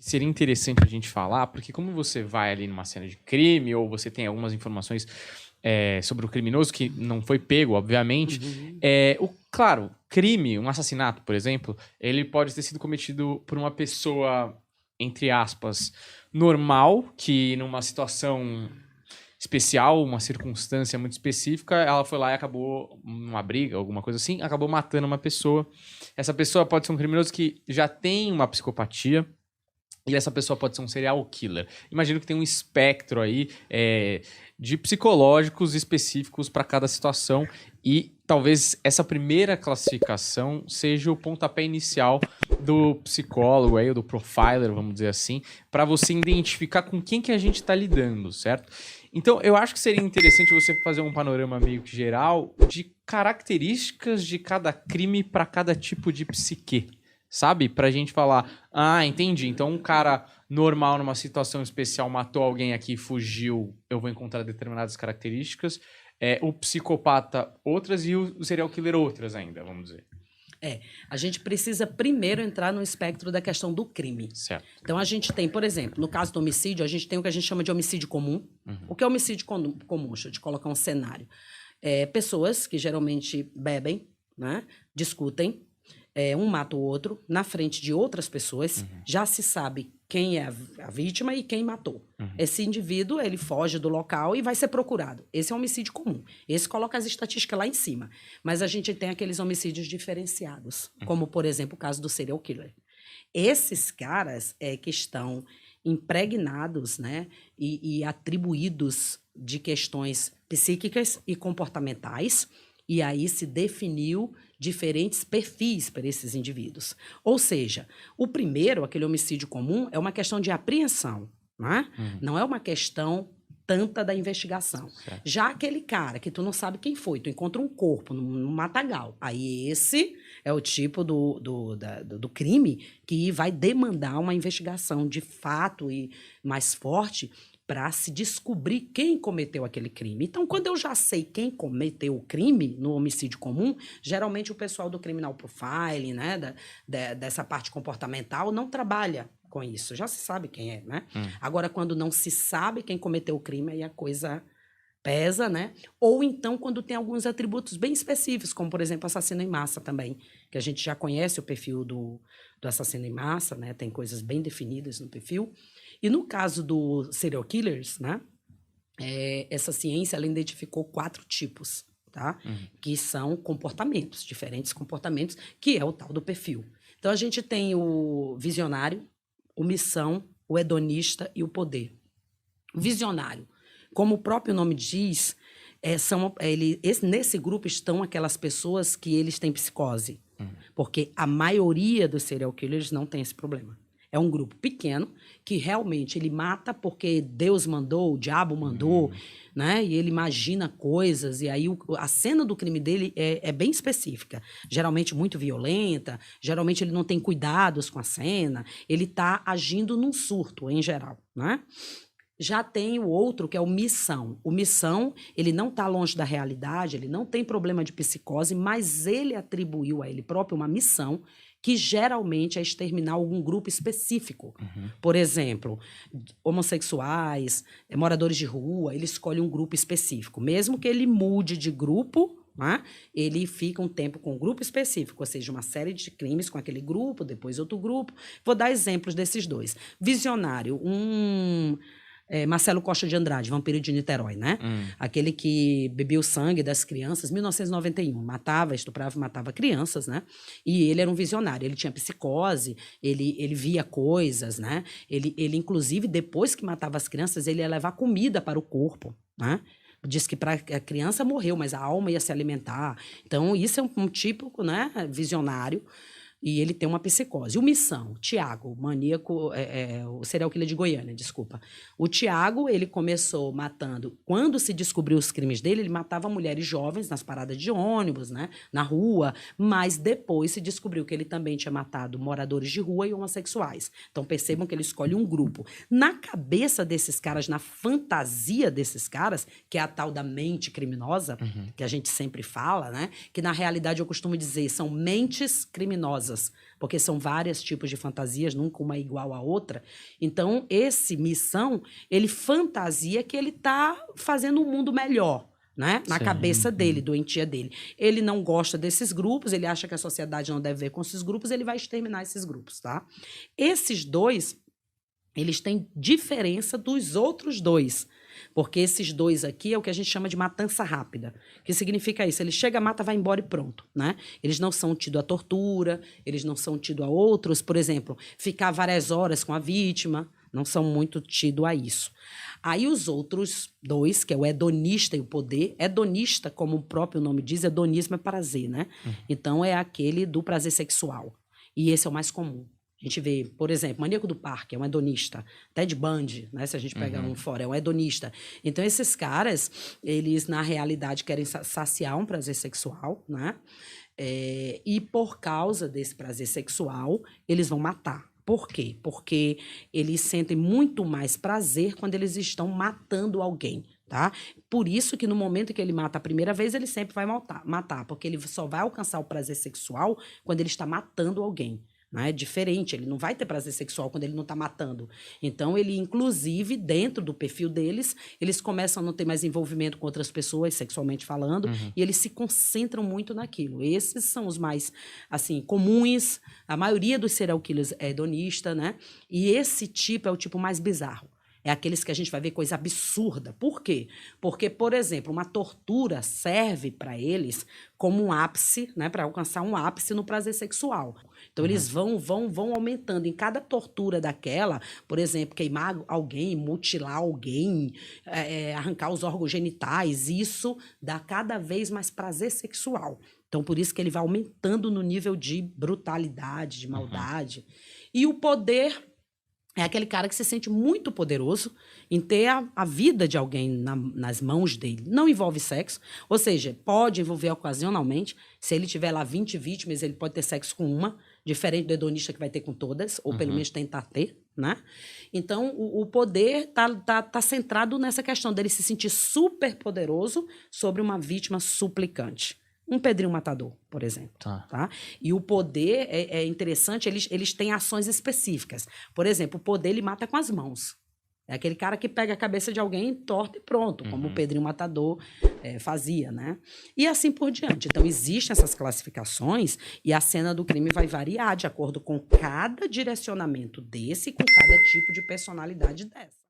seria interessante a gente falar, porque como você vai ali numa cena de crime, ou você tem algumas informações sobre o criminoso que não foi pego, obviamente, claro, crime, um assassinato, por exemplo, ele pode ter sido cometido por uma pessoa, entre aspas, normal, que numa situação especial, uma circunstância muito específica, ela foi lá e acabou, uma briga, alguma coisa assim, acabou matando uma pessoa. Essa pessoa pode ser um criminoso que já tem uma psicopatia, e essa pessoa pode ser um serial killer. Imagino que tem um espectro aí de psicológicos específicos para cada situação, e talvez essa primeira classificação seja o pontapé inicial do psicólogo aí, ou do profiler, vamos dizer assim, para você identificar com quem que a gente está lidando, certo? Então, eu acho que seria interessante você fazer um panorama meio que geral de características de cada crime para cada tipo de psique, sabe? Pra gente falar, entendi, então um cara normal numa situação especial matou alguém aqui e fugiu, eu vou encontrar determinadas características, o psicopata outras e o serial killer outras ainda, vamos dizer. A gente precisa primeiro entrar no espectro da questão do crime. Certo. Então, a gente tem, por exemplo, no caso do homicídio, a gente tem o que a gente chama de homicídio comum. O que é homicídio comum? Deixa eu te colocar um cenário. Pessoas que geralmente bebem, né, discutem, um mata o outro na frente de outras pessoas, já se sabe quem é a vítima e quem matou. Esse indivíduo, ele foge do local e vai ser procurado. Esse é um homicídio comum. Esse coloca as estatísticas lá em cima. Mas a gente tem aqueles homicídios diferenciados, como, por exemplo, o caso do serial killer. Esses caras que estão impregnados, né, e atribuídos de questões psíquicas e comportamentais, e aí se definiu diferentes perfis para esses indivíduos. Ou seja, o primeiro, aquele homicídio comum, é uma questão de apreensão, né? Não é uma questão tanta da investigação. Certo. Já aquele cara que tu não sabe quem foi, tu encontra um corpo no matagal, aí esse é o tipo do crime que vai demandar uma investigação de fato e mais forte para se descobrir quem cometeu aquele crime. Então, quando eu já sei quem cometeu o crime no homicídio comum, geralmente o pessoal do criminal profiling, né, dessa parte comportamental, não trabalha com isso. Já se sabe quem é, né? Agora, quando não se sabe quem cometeu o crime, aí a coisa pesa, né? Ou então, quando tem alguns atributos bem específicos, como, por exemplo, assassino em massa também, que a gente já conhece o perfil do assassino em massa, né? Tem coisas bem definidas no perfil. E no caso do serial killers, né? Essa ciência, ela identificou 4 tipos, tá? Que são comportamentos, diferentes comportamentos, que é o tal do perfil. Então, a gente tem o visionário, o missão, o hedonista e o poder. O visionário, como o próprio nome diz, nesse grupo estão aquelas pessoas que eles têm psicose. Porque a maioria dos serial killers não tem esse problema. É um grupo pequeno que realmente ele mata porque Deus mandou, o diabo mandou, né? E ele imagina coisas, e aí a cena do crime dele é bem específica. Geralmente muito violenta, geralmente ele não tem cuidados com a cena, ele está agindo num surto, em geral, né? Já tem o outro, que é o missão. O missão, ele não está longe da realidade, ele não tem problema de psicose, mas ele atribuiu a ele próprio uma missão que geralmente é exterminar algum grupo específico. Por exemplo, homossexuais, moradores de rua, ele escolhe um grupo específico. Mesmo que ele mude de grupo, né, ele fica um tempo com um grupo específico, ou seja, uma série de crimes com aquele grupo, depois outro grupo. Vou dar exemplos desses dois. Visionário, Marcelo Costa de Andrade, Vampiro de Niterói, né? Aquele que bebia o sangue das crianças, 1991, matava, estuprava e matava crianças, né? E ele era um visionário, ele tinha psicose, ele via coisas, né? Ele, inclusive, depois que matava as crianças, ele ia levar comida para o corpo, né? Diz que para a criança morreu, mas a alma ia se alimentar. Então, isso é um típico, né, visionário. E ele tem uma psicose. O Missão, Tiago, maníaco, o serial killer de Goiânia, desculpa. O Tiago, ele começou matando, quando se descobriu os crimes dele, ele matava mulheres jovens nas paradas de ônibus, né, na rua, mas depois se descobriu que ele também tinha matado moradores de rua e homossexuais. Então percebam que ele escolhe um grupo. Na cabeça desses caras, na fantasia desses caras, que é a tal da mente criminosa, que a gente sempre fala, né, que na realidade eu costumo dizer, são mentes criminosas. fantasiosas, porque são vários tipos de fantasias, nunca uma é igual à outra. Então, esse Missão, ele fantasia que ele está fazendo um mundo melhor, né? Na cabeça dele, doentia dele. Ele não gosta desses grupos, ele acha que a sociedade não deve ver com esses grupos, ele vai exterminar esses grupos, tá? Esses dois, eles têm diferença dos outros dois. Porque esses dois aqui é o que a gente chama de matança rápida. O que significa isso? Ele chega, mata, vai embora e pronto, né? Eles não são tidos a tortura, eles não são tidos a outros, por exemplo, ficar várias horas com a vítima, não são muito tidos a isso. Aí os outros dois, que é o hedonista e o poder, hedonista, como o próprio nome diz, hedonismo é prazer, né? Então é aquele do prazer sexual. E esse é o mais comum. A gente vê, por exemplo, Maníaco do Parque é um hedonista. Ted Bundy, né? Se a gente pegar um fora, é um hedonista. Então, esses caras, eles, na realidade, querem saciar um prazer sexual, né? E por causa desse prazer sexual, eles vão matar. Por quê? Porque eles sentem muito mais prazer quando eles estão matando alguém, tá? Por isso que no momento que ele mata a primeira vez, ele sempre vai matar, porque ele só vai alcançar o prazer sexual quando ele está matando alguém. Né? É diferente, ele não vai ter prazer sexual quando ele não está matando. Então, ele, inclusive, dentro do perfil deles, eles começam a não ter mais envolvimento com outras pessoas, sexualmente falando, e eles se concentram muito naquilo. Esses são os mais, assim, comuns. A maioria dos serial killers é hedonista, né? E esse tipo é o tipo mais bizarro. É aqueles que a gente vai ver coisa absurda. Por quê? Porque, por exemplo, uma tortura serve para eles como um ápice, né, para alcançar um ápice no prazer sexual. Então, eles vão aumentando. Em cada tortura daquela, por exemplo, queimar alguém, mutilar alguém, arrancar os órgãos genitais, isso dá cada vez mais prazer sexual. Então, por isso que ele vai aumentando no nível de brutalidade, de maldade. E o poder é aquele cara que se sente muito poderoso em ter a vida de alguém nas mãos dele. Não envolve sexo, ou seja, pode envolver ocasionalmente. Se ele tiver lá 20 vítimas, ele pode ter sexo com uma, diferente do hedonista que vai ter com todas, ou pelo menos tentar ter, né? Então, o poder tá centrado nessa questão dele se sentir super poderoso sobre uma vítima suplicante. Um Pedrinho Matador, por exemplo. Tá? E o poder é interessante, eles têm ações específicas. Por exemplo, o poder ele mata com as mãos. É aquele cara que pega a cabeça de alguém, torta e pronto, como o Pedrinho Matador fazia, né? E assim por diante. Então, existem essas classificações e a cena do crime vai variar de acordo com cada direcionamento desse e com cada tipo de personalidade dessa.